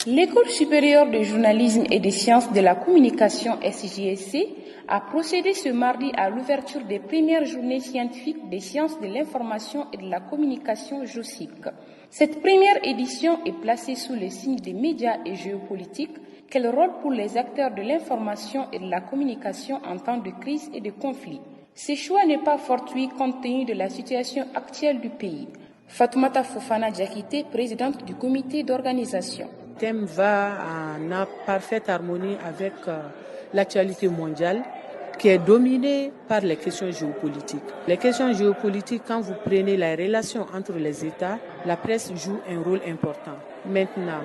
L'École supérieure de journalisme et des sciences de la communication SJSC a procédé ce mardi à l'ouverture des premières journées scientifiques des sciences de l'information et de la communication JOSIC. Cette première édition est placée sous le signe des médias et géopolitique. Quel rôle pour les acteurs de l'information et de la communication en temps de crise et de conflit? Ce choix n'est pas fortuit compte tenu de la situation actuelle du pays. Fatoumata Fofana Diakité, présidente du comité d'organisation. Le thème va en parfaite harmonie avec l'actualité mondiale qui est dominée par les questions géopolitiques. Les questions géopolitiques, quand vous prenez la relation entre les États, la presse joue un rôle important. Maintenant,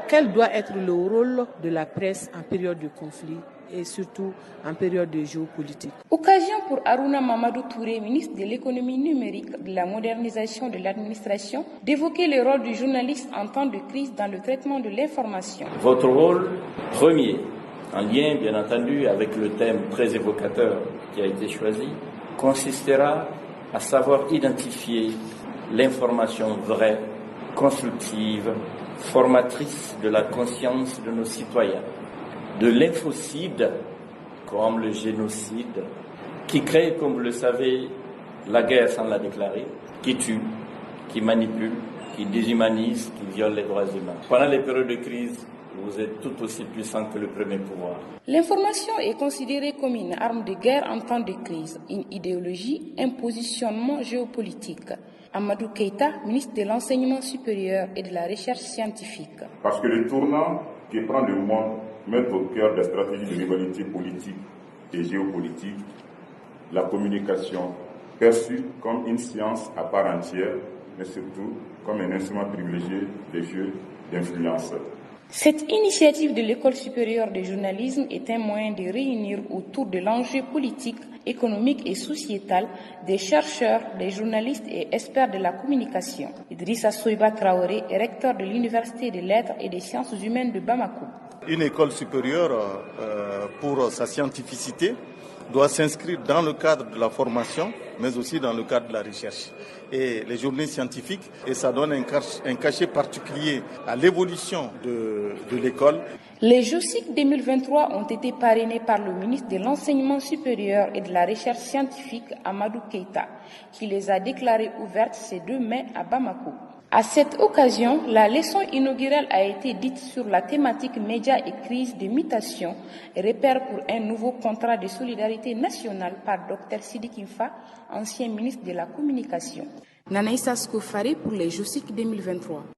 quel doit être le rôle de la presse en période de conflit et surtout en période de géopolitique? Occasion pour Aruna Mamadou Touré, ministre de l'économie numérique, de la modernisation de l'administration, d'évoquer le rôle du journaliste en temps de crise dans le traitement de l'information. Votre rôle premier, en lien bien entendu avec le thème très évocateur qui a été choisi, consistera à savoir identifier l'information vraie, constructive, formatrice de la conscience de nos citoyens, de l'infocide comme le génocide, qui crée, comme vous le savez, la guerre sans la déclarer, qui tue, qui manipule, qui déshumanise, qui viole les droits humains. Pendant les périodes de crise, vous êtes tout aussi puissant que le premier pouvoir. L'information est considérée comme une arme de guerre en temps de crise, une idéologie, un positionnement géopolitique. Amadou Keïta, ministre de l'Enseignement supérieur et de la Recherche scientifique. Parce que le tournant qui prend le monde met au cœur des stratégies de rivalité politique et géopolitique la communication perçue comme une science à part entière, mais surtout comme un instrument privilégié des jeux d'influence. Cette initiative de l'École supérieure de journalisme est un moyen de réunir autour de l'enjeu politique, économique et sociétal des chercheurs, des journalistes et experts de la communication. Idrissa Soiba Traoré est recteur de l'Université des lettres et des sciences humaines de Bamako. Une école supérieure, pour sa scientificité, doit s'inscrire dans le cadre de la formation, mais aussi dans le cadre de la recherche. Et les journées scientifiques, et ça donne un cachet particulier à l'évolution de l'école. Les JOSIC 2023 ont été parrainés par le ministre de l'Enseignement supérieur et de la Recherche scientifique, Amadou Keïta, qui les a déclarées ouvertes ce 2 mai à Bamako. À cette occasion, la leçon inaugurale a été dite sur la thématique médias et crise de mutation, repère pour un nouveau contrat de solidarité nationale par Dr Sidi Kimfa, ancien ministre de la Communication. Nanaïssa Skoufari pour les JOSIC 2023.